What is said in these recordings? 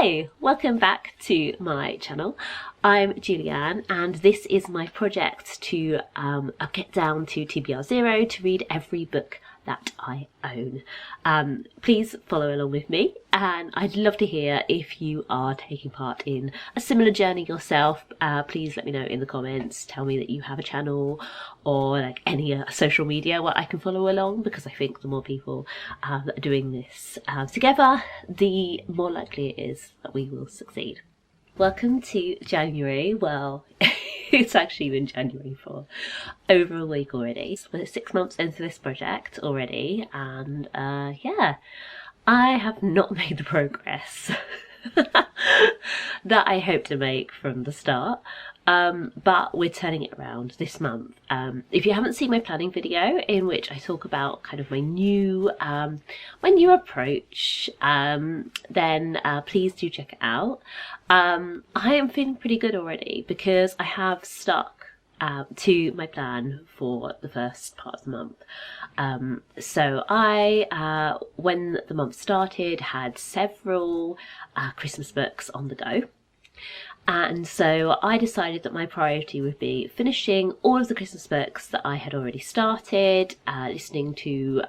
Hi, welcome back to my channel. I'm Julianne and this is my project to get down to TBR 0 to read every book that I own. Please follow along with me, and I'd love to hear if you are taking part in a similar journey yourself. Please let me know in the comments. Tell me that you have a channel or like any social media where I can follow along, because I think the more people that are doing this together, the more likely it is that we will succeed. Welcome to January. Well, it's actually been January for over a week already. So we're 6 months into this project already, and yeah, I have not made the progress that I hoped to make from the start. But we're turning it around this month. If you haven't seen my planning video in which I talk about kind of my new approach, then please do check it out. I am feeling pretty good already because I have stuck to my plan for the first part of the month. So I, when the month started, had several Christmas books on the go. And so I decided that my priority would be finishing all of the Christmas books that I had already started, listening to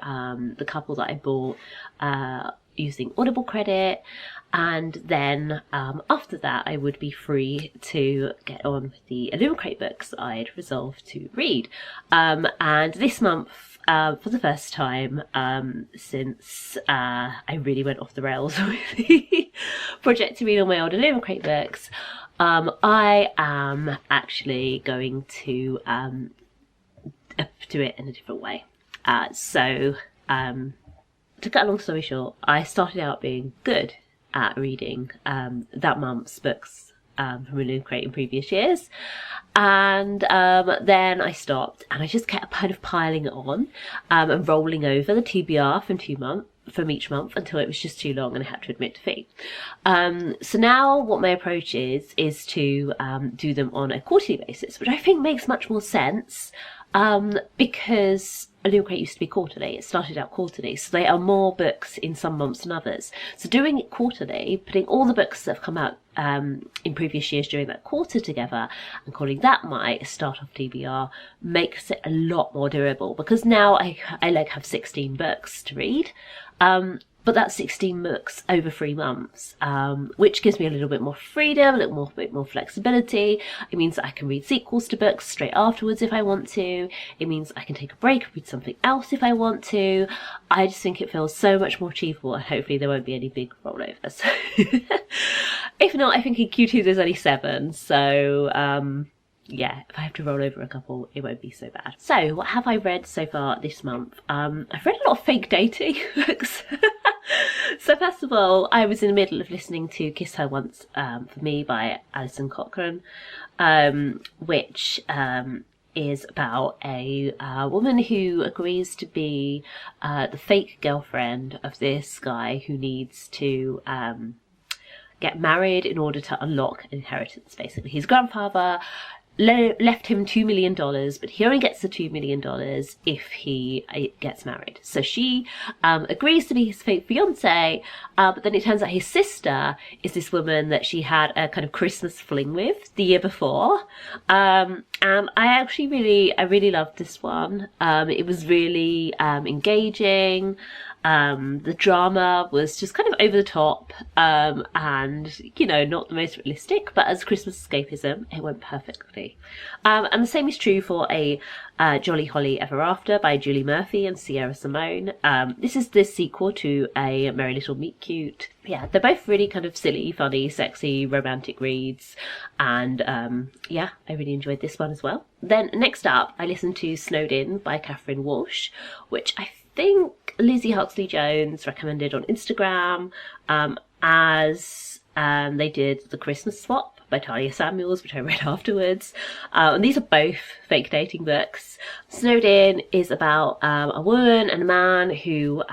the couple that I bought using Audible credit, and then after that I would be free to get on with the Illumicrate books that I had resolved to read. And this month, for the first time since I really went off the rails with the project to read all my old Illumicrate books, I am actually going to do it in a different way. So to cut a long story short, I started out being good at reading that month's books from Illumicrate in previous years, and then I stopped, and I just kept kind of piling it on and rolling over the TBR from each month until it was just too long and I had to admit defeat. So now what my approach is to do them on a quarterly basis, which I think makes much more sense, because Illumicrate used to be quarterly. It started out quarterly, so there are more books in some months than others. So doing it quarterly, putting all the books that have come out in previous years during that quarter together and calling that my start off TBR makes it a lot more doable, because now I like have 16 books to read. But that's 16 books over 3 months, which gives me a little bit more freedom, a little bit more flexibility. It means that I can read sequels to books straight afterwards if I want to. It means I can take a break and read something else if I want to. I just think it feels so much more achievable, and hopefully there won't be any big rollovers. If not, I think in Q2 there's only 7, so yeah, if I have to roll over a couple, it won't be so bad. So, what have I read so far this month? I've read a lot of fake dating books. So first of all, I was in the middle of listening to Kiss Her Once for Me by Alison Cochrun, which is about a woman who agrees to be the fake girlfriend of this guy who needs to get married in order to unlock an inheritance, basically. His grandfather left him $2 million, but he only gets the $2 million if he gets married. So she agrees to be his fake fiance, but then it turns out his sister is this woman that she had a kind of Christmas fling with the year before. And I really loved this one. It was really engaging. The drama was just kind of over the top, and, you know, not the most realistic, but as Christmas escapism, it went perfectly. And the same is true for a Jolly Holly Ever After by Julie Murphy and Sierra Simone. This is the sequel to A Merry Little Meet Cute. Yeah, they're both really kind of silly, funny, sexy, romantic reads, and yeah, I really enjoyed this one as well. Then next up, I listened to Snowed In by Catherine Walsh, which I think Lizzie Huxley-Jones recommended on Instagram, as they did The Christmas Swap by Talia Samuels, which I read afterwards. And these are both fake dating books. Snowed In is about a woman and a man who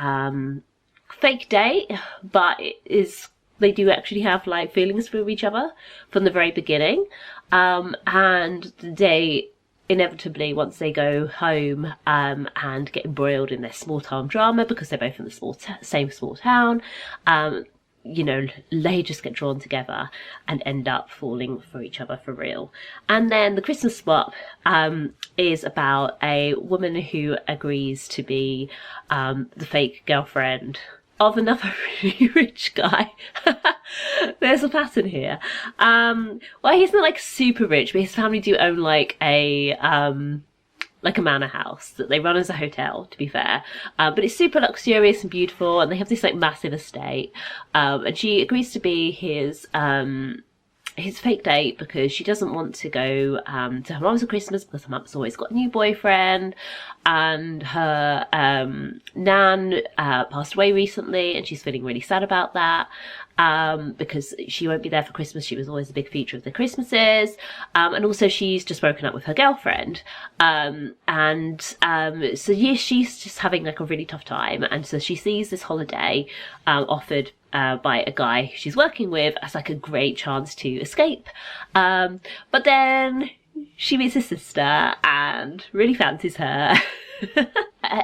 fake date, but they do actually have like feelings for each other from the very beginning, and they inevitably, once they go home and get embroiled in their small town drama, because they're both in the same small town, you know, they just get drawn together and end up falling for each other for real. And then the Christmas swap is about a woman who agrees to be the fake girlfriend of another really rich guy. There's a pattern here. Well, he's not like super rich, but his family do own like a manor house that they run as a hotel, to be fair. But it's super luxurious and beautiful, and they have this like massive estate. And she agrees to be his fake date because she doesn't want to go to her mum's at Christmas because her mum's always got a new boyfriend, and her nan passed away recently, and she's feeling really sad about that. Because she won't be there for Christmas. She was always a big feature of the Christmases. And also she's just broken up with her girlfriend. So yeah, she's just having like a really tough time. And so she sees this holiday offered by a guy who she's working with as like a great chance to escape. But then she meets his sister and really fancies her.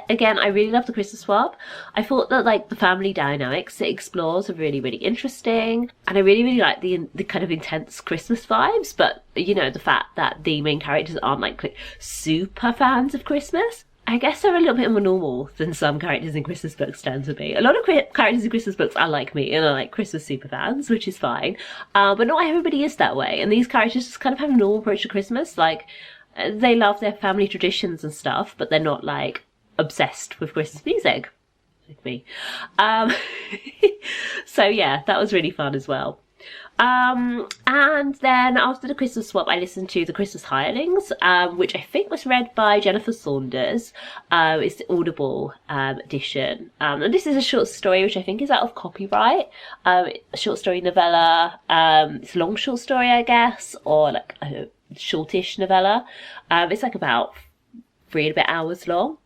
Again, I really love the Christmas swap. I thought that like the family dynamics it explores are really, really interesting, and I really, really like the kind of intense Christmas vibes. But you know, the fact that the main characters aren't like super fans of Christmas, I guess they're a little bit more normal than some characters in Christmas books tend to be. A lot of characters in Christmas books are like me and are like Christmas super fans, which is fine. But not everybody is that way, and these characters just kind of have a normal approach to Christmas. Like, they love their family traditions and stuff, but they're not like obsessed with Christmas music like me. So yeah, that was really fun as well. And then after the Christmas swap, I listened to the Christmas Hirelings, which I think was read by Jennifer Saunders. It's the Audible edition. And this is a short story which I think is out of copyright. A short story novella. It's a long short story, I guess, or like a shortish novella. It's like about 3 and a bit hours long.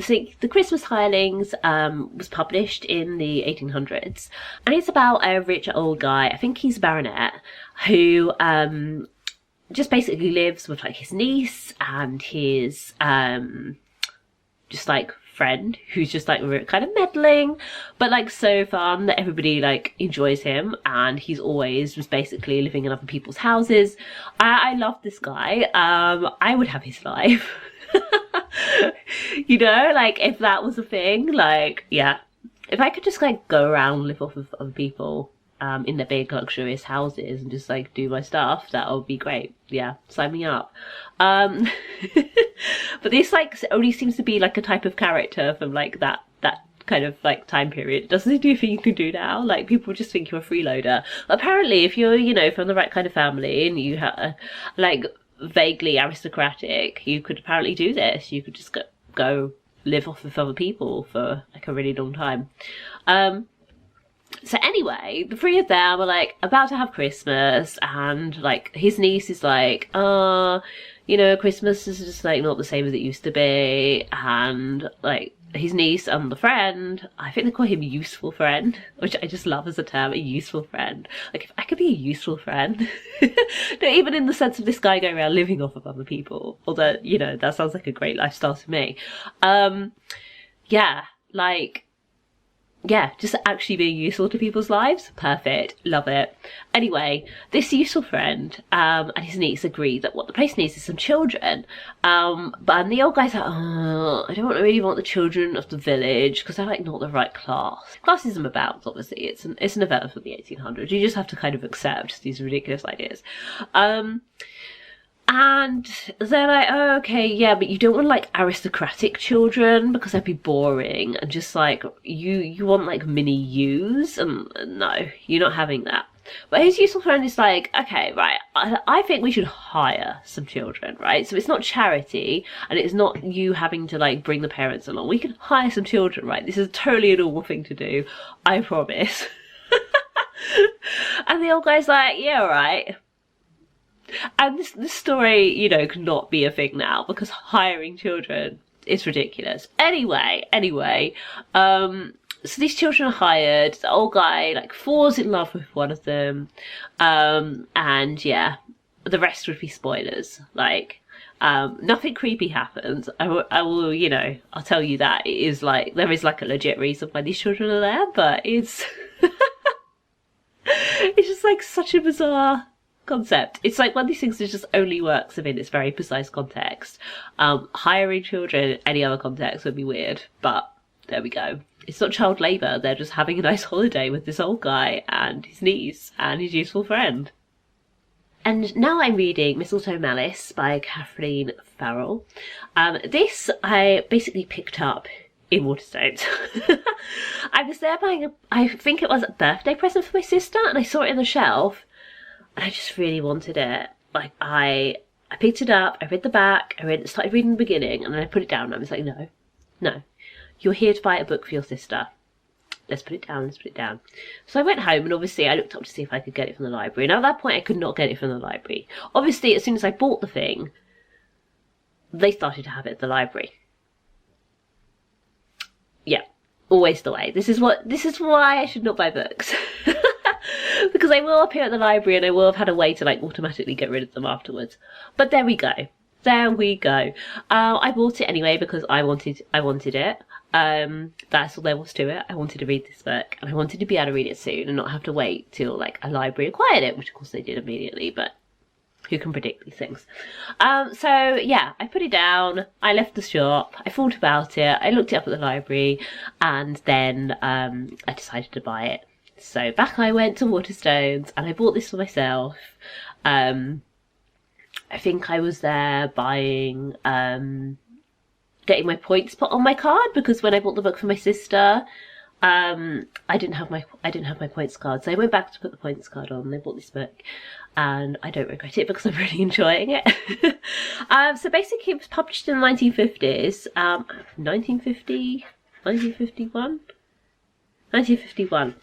So the Christmas Hirelings was published in the 1800s, and it's about a rich old guy, I think he's a baronet, who just basically lives with like his niece and his just like friend who's just like kind of meddling but like so fun that everybody like enjoys him, and he's always just basically living in other people's houses. I love this guy. I would have his life. You know, like if that was a thing, like yeah, if I could just like go around, live off of other people in their big luxurious houses and just like do my stuff, that would be great. Yeah, sign me up. But this like only seems to be like a type of character from like that kind of like time period. It doesn't do anything you can do now. Like people just think you're a freeloader. Apparently if you're, you know, from the right kind of family and you have like vaguely aristocratic, you could apparently do this. You could just go live off of other people for like a really long time. So anyway, the 3 of them are like about to have Christmas, and like his niece is like, you know, Christmas is just like not the same as it used to be, and like his niece and the friend, I think they call him useful friend, which I just love as a term, a useful friend. Like if I could be a useful friend, no, even in the sense of this guy going around living off of other people, although, you know, that sounds like a great lifestyle to me. Yeah, like, yeah, just actually being useful to people's lives. Perfect. Love it. Anyway, this useful friend and his niece agree that what the place needs is some children. But the old guy's like, oh, I don't really want the children of the village because they're like not the right class. Classism abounds, obviously. It's a novella from the 1800s. You just have to kind of accept these ridiculous ideas. And they're like, oh, okay, yeah, but you don't want like aristocratic children because that'd be boring, and just like you want like mini yous, and no, you're not having that. But his useful friend is like, okay, right, I think we should hire some children, right? So it's not charity, and it's not you having to like bring the parents along. We can hire some children, right? This is totally a normal thing to do, I promise. And the old guy's like, yeah, all right. And this story, you know, cannot be a thing now because hiring children is ridiculous. Anyway, so these children are hired. The old guy like falls in love with one of them, and yeah, the rest would be spoilers. Like, nothing creepy happens. I will, you know, I'll tell you that it is like there is like a legit reason why these children are there, but it's. It's just like such a bizarre concept. It's like one of these things that just only works within its very precise context. Hiring children in any other context would be weird, but there we go. It's not child labour, they're just having a nice holiday with this old guy and his niece and his useful friend. And now I'm reading Mistletoe Malice by Kathleen Farrell. This I basically picked up in Waterstones. I was there buying I think it was a birthday present for my sister, and I saw it in the shelf and I just really wanted it. Like I picked it up, I read the back, started reading the beginning, and then I put it down and I was like, no. You're here to buy a book for your sister. Let's put it down. So I went home and obviously I looked up to see if I could get it from the library. Now at that point I could not get it from the library. Obviously as soon as I bought the thing, they started to have it at the library. Yeah, always the way. This is why I should not buy books. Because they will appear at the library and I will have had a way to like automatically get rid of them afterwards. But there we go. I bought it anyway because I wanted it. That's all there was to it. I wanted to read this book and I wanted to be able to read it soon and not have to wait till like a library acquired it, which of course they did immediately, but who can predict these things? So yeah, I put it down, I left the shop, I thought about it, I looked it up at the library, and then I decided to buy it. So back I went to Waterstones and I bought this for myself. I think I was there buying, getting my points put on my card, because when I bought the book for my sister, I didn't have my points card, so I went back to put the points card on and I bought this book, and I don't regret it because I'm really enjoying it. So basically it was published in the 1950s, 1951.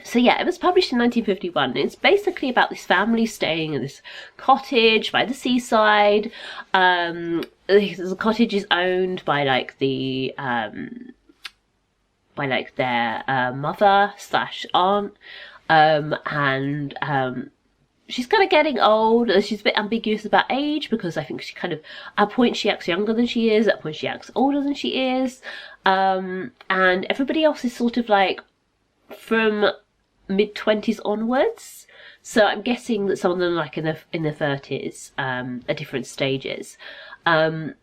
So yeah, it was published in 1951. It's basically about this family staying in this cottage by the seaside. The cottage is owned by like the their mother / aunt, and she's kind of getting old. She's a bit ambiguous about age, because I think she kind of, at a point she acts younger than she is, at a point she acts older than she is, and everybody else is sort of like from mid-20s onwards. So I'm guessing that some of them are like in their 30s, at different stages, and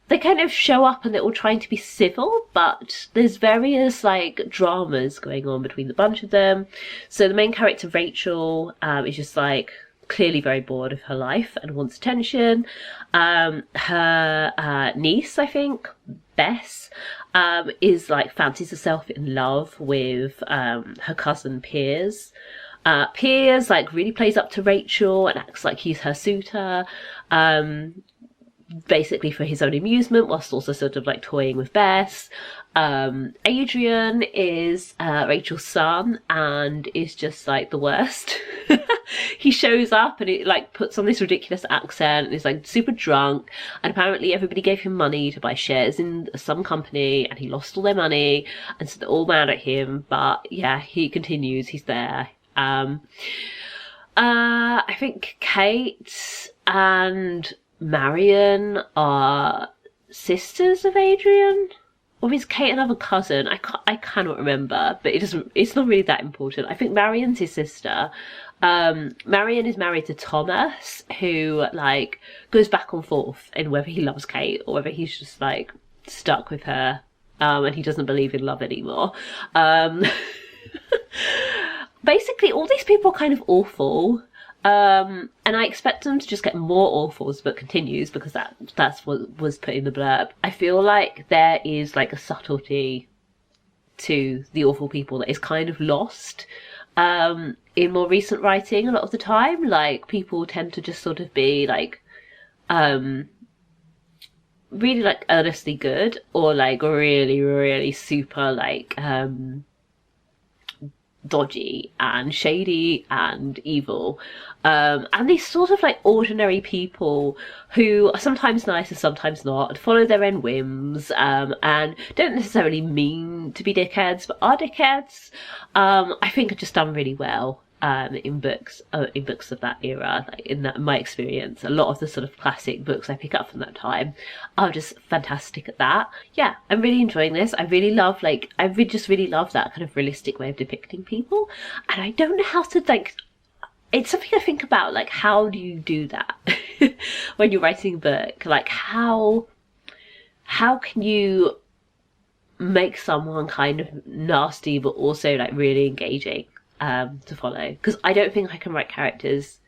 they kind of show up and they're all trying to be civil, but there's various like dramas going on between the bunch of them. So the main character, Rachel, is just like clearly very bored of her life and wants attention. Her niece, I think, Bess, is like fancies herself in love with her cousin Piers. Piers like really plays up to Rachel and acts like he's her suitor, basically for his own amusement, whilst also sort of like toying with Bess. Adrian is Rachel's son and is just like the worst. He shows up and it like puts on this ridiculous accent and is like super drunk, and apparently everybody gave him money to buy shares in some company and he lost all their money, and so they're all mad at him. But yeah, he continues, he's there. I think Kate and Marion are sisters of Adrian, or is Kate another cousin? I cannot remember, but it's not really that important. I think Marion's his sister. Marion is married to Thomas, who like goes back and forth in whether he loves Kate or whether he's just like stuck with her, and he doesn't believe in love anymore. Basically all these people are kind of awful. And I expect them to just get more awful as the book continues, because that's what was put in the blurb. I feel like there is like a subtlety to the awful people that is kind of lost in more recent writing a lot of the time. Like people tend to just sort of be like really like earnestly good, or like really, really super like dodgy and shady and evil, and these sort of like ordinary people who are sometimes nice and sometimes not, follow their own whims, and don't necessarily mean to be dickheads but are dickheads. I think are just done really well. in books of that era. Like in my experience, a lot of the sort of classic books I pick up from that time are just fantastic at that. Yeah, I'm really enjoying this. I really love just really love that kind of realistic way of depicting people, and I don't know how to it's something I think about, like, how do you do that when you're writing a book? Like, how can you make someone kind of nasty but also like really engaging to follow? Because I don't think I can write characters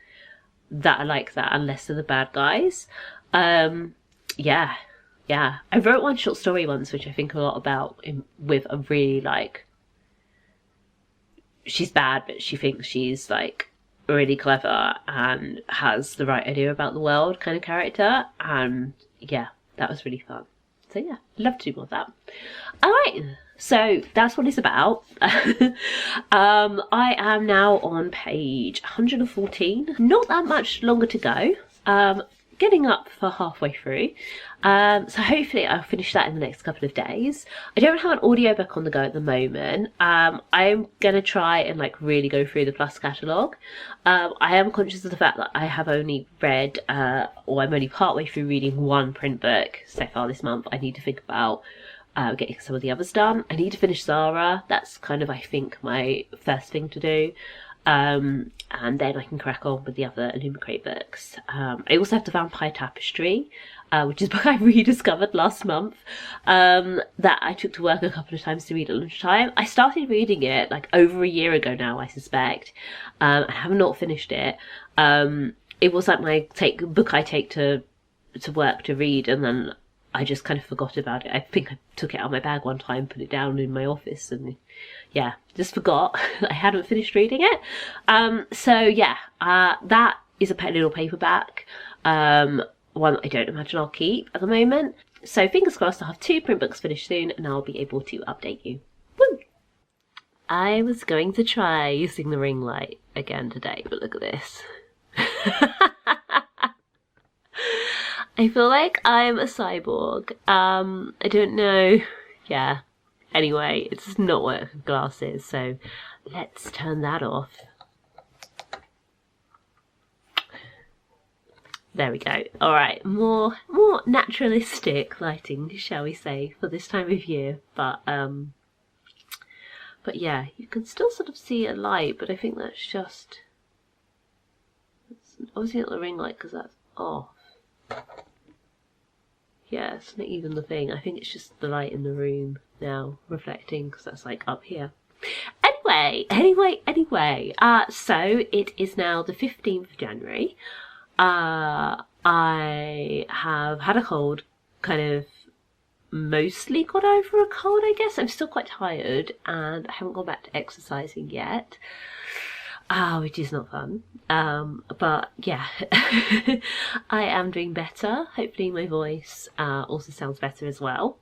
that are like that unless they're the bad guys. Yeah. I wrote one short story once which I think a lot about, with a really like, she's bad but she thinks she's like really clever and has the right idea about the world kind of character, and yeah, that was really fun. So yeah, I'd love to do more of that. Alright, so that's what it's about. I am now on page 114. Not that much longer to go. Getting up for halfway through. So hopefully I'll finish that in the next couple of days. I don't have an audiobook on the go at the moment. I'm going to try and like really go through the Plus catalogue. I am conscious of the fact that I have only read, or I'm only partway through reading one print book so far this month. I need to think about getting some of the others done. I need to finish Zara. That's kind of, I think, my first thing to do. And then I can crack on with the other Illumicrate books. I also have the Vampire Tapestry, which is a book I rediscovered last month, that I took to work a couple of times to read at lunchtime. I started reading it like over a year ago now, I suspect. I have not finished it. It was like my book I take to work to read, and then I just kind of forgot about it. I think I took it out of my bag one time, put it down in my office, and yeah, just forgot I hadn't finished reading it. So yeah, that is a little paperback, one that I don't imagine I'll keep at the moment. So fingers crossed I'll have 2 print books finished soon and I'll be able to update you. Woo! I was going to try using the ring light again today, but look at this. I feel like I'm a cyborg. I don't know. Yeah. Anyway, it does not work with glasses, so let's turn that off. There we go. Alright, more naturalistic lighting, shall we say, for this time of year. But yeah, you can still sort of see a light, but I think that's just... It's obviously not the ring light because that's off. Yeah, it's not even the thing. I think it's just the light in the room now reflecting because that's like up here. Anyway. So it is now the 15th of January. I have had a cold, kind of mostly got over a cold, I guess. I'm still quite tired and I haven't gone back to exercising yet. Which is not fun. But yeah, I am doing better. Hopefully my voice also sounds better as well.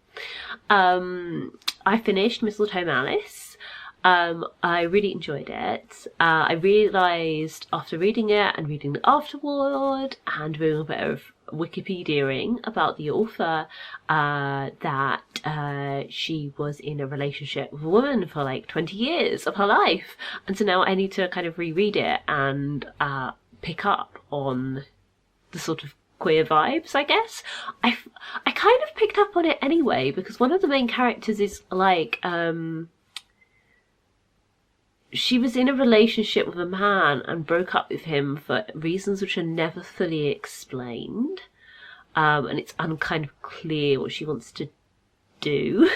I finished Mistletoe Malice. I really enjoyed it. I realised after reading it and reading the afterword and doing a bit of Wikipediaing about the author, that she was in a relationship with a woman for like 20 years of her life, and so now I need to kind of reread it and pick up on the sort of queer vibes, I guess. I kind of picked up on it anyway because one of the main characters is like she was in a relationship with a man and broke up with him for reasons which are never fully explained. And it's kind of clear what she wants to do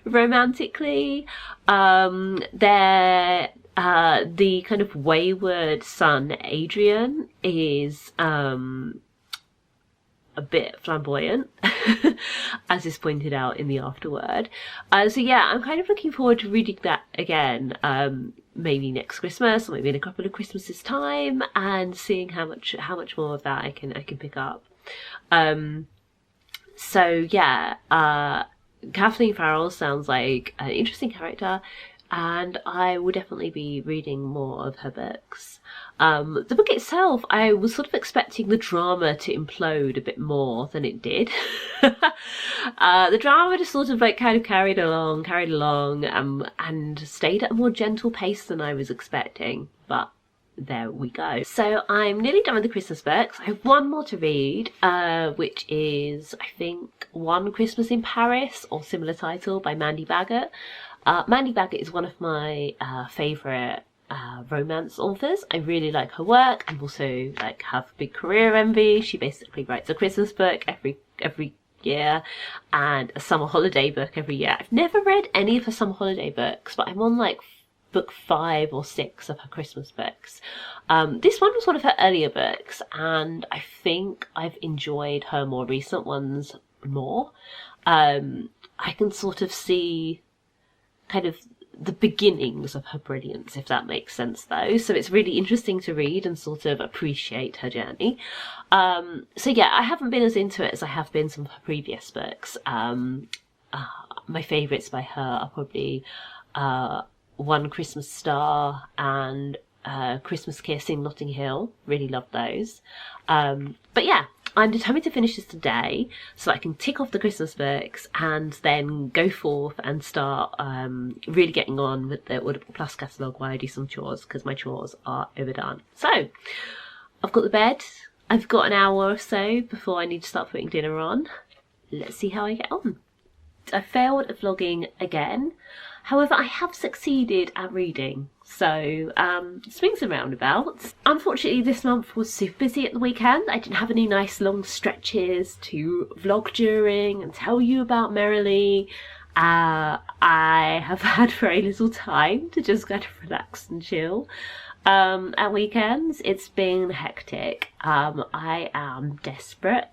romantically. The kind of wayward son, Adrian, is a bit flamboyant, as is pointed out in the afterword. So yeah, I'm kind of looking forward to reading that again, maybe next Christmas or maybe in a couple of Christmases time, and seeing how much more of that I can pick up. So yeah, Kathleen Farrell sounds like an interesting character. and I will definitely be reading more of her books. The book itself, I was sort of expecting the drama to implode a bit more than it did. The drama just sort of like kind of carried along, and stayed at a more gentle pace than I was expecting, but there we go. So I'm nearly done with the Christmas books. I have one more to read, which is, I think, One Christmas in Paris, or similar title, by Mandy Baggot. Mandy Baggot is one of my favourite romance authors. I really like her work. I'm also like have big career envy. She basically writes a Christmas book every year and a summer holiday book every year. I've never read any of her summer holiday books, but I'm on like book 5 or 6 of her Christmas books. This one was one of her earlier books, and I think I've enjoyed her more recent ones more. I can sort of see kind of the beginnings of her brilliance, if that makes sense, though. So it's really interesting to read and sort of appreciate her journey. So yeah, I haven't been as into it as I have been some of her previous books. My favourites by her are probably One Christmas Star and Christmas Kiss in Notting Hill. Really love those. But yeah, I'm determined to finish this today so I can tick off the Christmas books and then go forth and start really getting on with the Audible Plus catalogue while I do some chores, because my chores are overdone. So I've got the bed. I've got an hour or so before I need to start putting dinner on. Let's see how I get on. I failed at vlogging again. However, I have succeeded at reading, so swings and roundabouts. Unfortunately, this month was super busy at the weekend. I didn't have any nice long stretches to vlog during and tell you about merrily. I have had very little time to just kind of relax and chill. At weekends, it's been hectic. I am desperate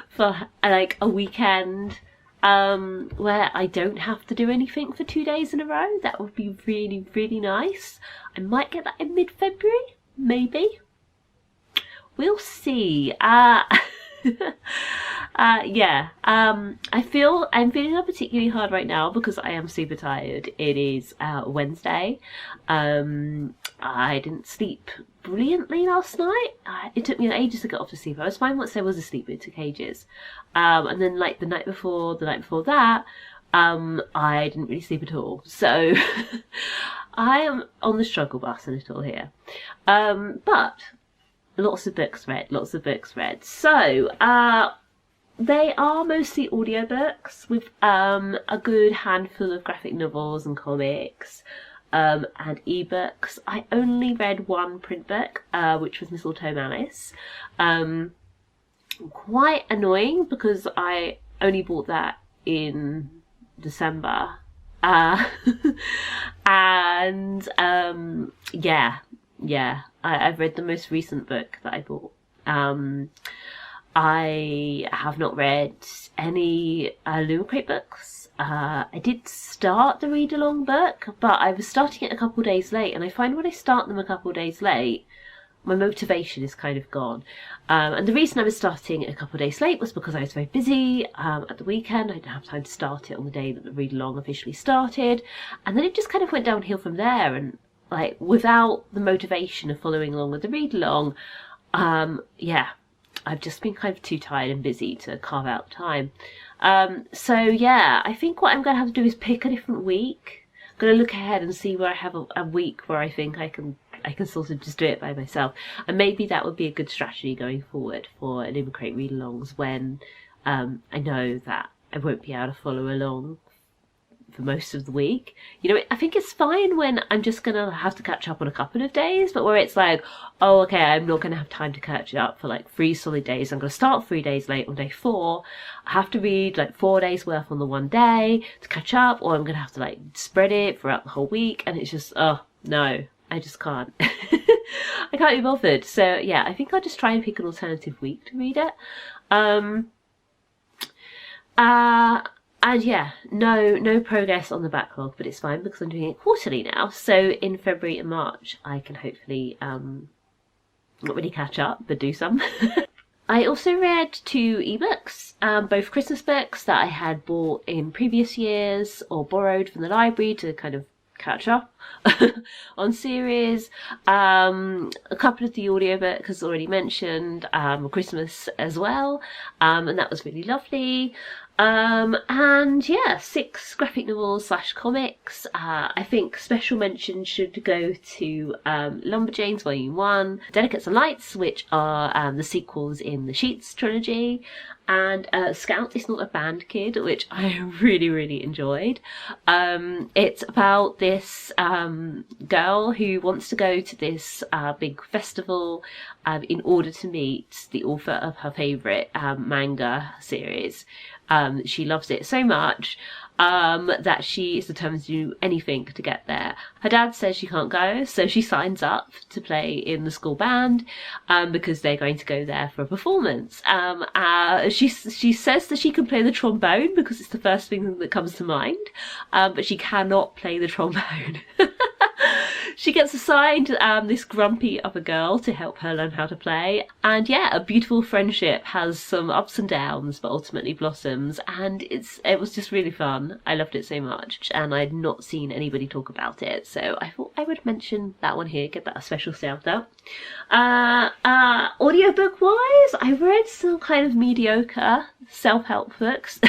for like a weekend where I don't have to do anything for 2 days in a row. That would be really, really nice. I might get that in mid-February, maybe. We'll see. Yeah. I'm feeling it particularly hard right now because I am super tired. It is Wednesday. I didn't sleep brilliantly last night. It took me ages to get off to sleep. I was fine once I was asleep, but it took ages. And then like the night before that, I didn't really sleep at all. So I am on the struggle bus a little here. But lots of books read. So they are mostly audiobooks with a good handful of graphic novels and comics. And ebooks. I only read one print book, which was Mistletoe, Malice. Quite annoying because I only bought that in December. And yeah, I've read the most recent book that I bought. I have not read any Lumberjanes books. I did start the read-along book, but I was starting it a couple of days late, and I find when I start them a couple of days late, my motivation is kind of gone. And the reason I was starting it a couple of days late was because I was very busy at the weekend. I didn't have time to start it on the day that the read-along officially started, and then it just kind of went downhill from there. And like without the motivation of following along with the read-along, yeah, I've just been kind of too tired and busy to carve out time. So yeah, I think what I'm going to have to do is pick a different week. I'm going to look ahead and see where I have a week where I think I can sort of just do it by myself. And maybe that would be a good strategy going forward for Lumberjanes read-alongs when I know that I won't be able to follow along for most of the week. You know, I think it's fine when I'm just going to have to catch up on a couple of days, but where it's like, oh, okay, I'm not going to have time to catch up for like 3 solid days. I'm going to start 3 days late on day 4. I have to read like 4 days worth on the one day to catch up, or I'm going to have to like spread it throughout the whole week. And it's just, oh, no, I just can't. I can't be bothered. So yeah, I think I'll just try and pick an alternative week to read it. And yeah, no progress on the backlog, but it's fine because I'm doing it quarterly now. So in February and March, I can hopefully not really catch up, but do some. I also read 2 ebooks, both Christmas books that I had bought in previous years or borrowed from the library to kind of catch up on series. A couple of the audiobooks, as already mentioned, Christmas as well, and that was really lovely. And yeah, 6 graphic novels / comics. I think special mention should go to Lumberjanes Volume 1, Delicates and Lights, which are the sequels in the Sheets trilogy, and Scout is Not a Band Kid, which I really, really enjoyed. It's about this girl who wants to go to this big festival in order to meet the author of her favourite manga series. She loves it so much that she is determined to do anything to get there. Her dad says she can't go, so she signs up to play in the school band because they're going to go there for a performance. She says that she can play the trombone because it's the first thing that comes to mind, but she cannot play the trombone. She gets assigned this grumpy other girl to help her learn how to play. And yeah, a beautiful friendship has some ups and downs, but ultimately blossoms. And it was just really fun. I loved it so much. And I'd not seen anybody talk about it. So I thought I would mention that one here, give that a special shout out. Audiobook wise, I read some kind of mediocre self-help books,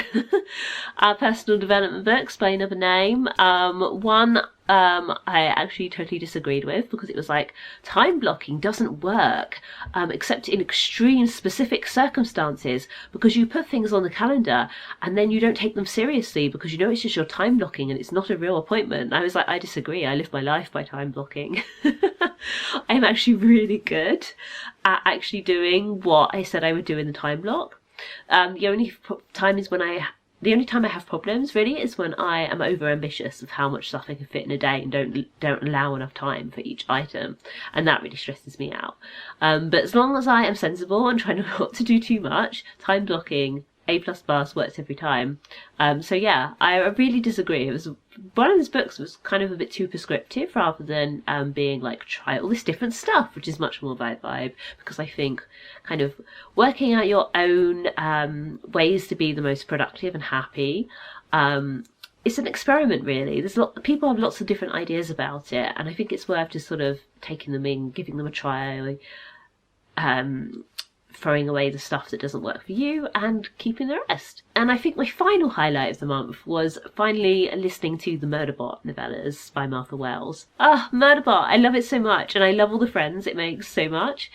personal development books by another name. One I actually totally disagreed with because it was like, time blocking doesn't work except in extreme specific circumstances, because you put things on the calendar and then you don't take them seriously because you know it's just your time blocking and it's not a real appointment. I was like, I disagree. I live my life by time blocking. I'm actually really good at actually doing what I said I would do in the time block. The only time I have problems really is when I am over ambitious of how much stuff I can fit in a day and don't allow enough time for each item, and that really stresses me out. But as long as I am sensible and trying not to do too much, time blocking A+ works every time. So yeah, I really disagree. It was one of his books was kind of a bit too prescriptive rather than being like, try all this different stuff, which is much more my vibe, because I think kind of working out your own ways to be the most productive and happy, it's an experiment really. People have lots of different ideas about it, and I think it's worth just sort of taking them in, giving them a try, throwing away the stuff that doesn't work for you and keeping the rest. And I think my final highlight of the month was finally listening to the Murderbot novellas by Martha Wells. Murderbot, I love it so much, and I love all the friends it makes so much.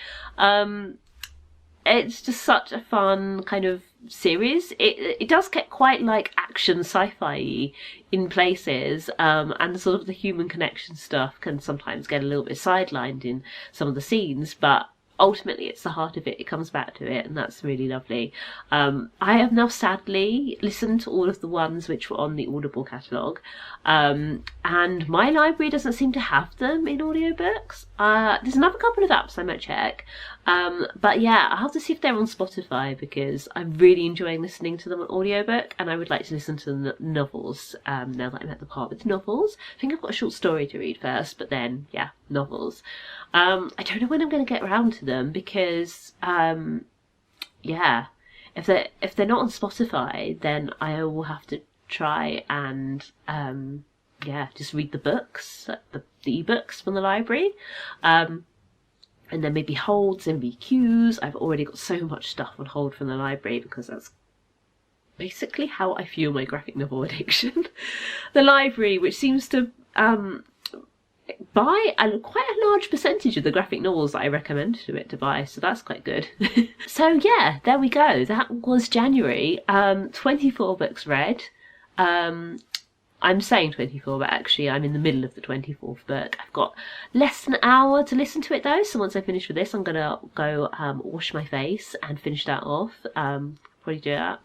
It's just such a fun kind of series. It does get quite like action sci-fi in places, and sort of the human connection stuff can sometimes get a little bit sidelined in some of the scenes, but ultimately it's the heart of it. It comes back to it, and that's really lovely. I have now sadly listened to all of the ones which were on the Audible catalogue, and my library doesn't seem to have them in audiobooks. There's another couple of apps I might check, but yeah, I'll have to see if they're on Spotify, because I'm really enjoying listening to them on audiobook, and I would like to listen to the novels now that I'm at the part with novels. I think I've got a short story to read first, but then yeah, novels. I don't know when I'm going to get around to them, because yeah, if they're not on Spotify, then I will have to try and yeah, just read the books, the ebooks from the library, and then maybe holds and queues. I've already got so much stuff on hold from the library, because that's basically how I fuel my graphic novel addiction. The library, which seems to buy quite a large percentage of the graphic novels that I recommend to it to buy, so that's quite good. So yeah, there we go. That was January. 24 books read. I'm saying 24, but actually I'm in the middle of the 24th book. I've got less than an hour to listen to it though, so once I finish with this, I'm gonna go wash my face and finish that off. Probably do that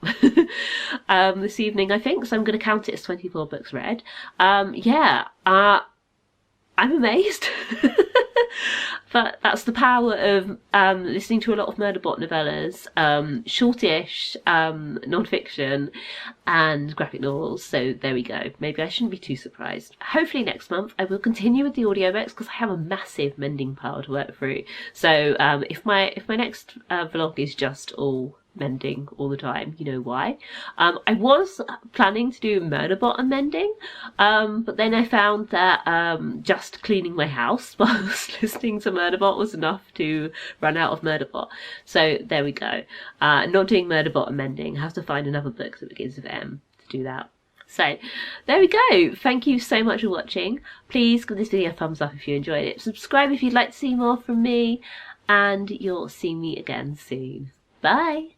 this evening, I think, so I'm gonna count it as 24 books read. Yeah, I'm amazed. But that's the power of listening to a lot of Murderbot novellas, shortish non-fiction and graphic novels. So there we go. Maybe I shouldn't be too surprised. Hopefully next month I will continue with the audiobooks because I have a massive mending pile to work through. So if my next vlog is just all mending all the time, you know why. I was planning to do Murderbot and mending, but then I found that just cleaning my house whilst listening to Murderbot was enough to run out of Murderbot. So there we go. Not doing Murderbot and mending. I have to find another book that begins with M to do that. So there we go. Thank you so much for watching. Please give this video a thumbs up if you enjoyed it. Subscribe if you'd like to see more from me, and you'll see me again soon. Bye!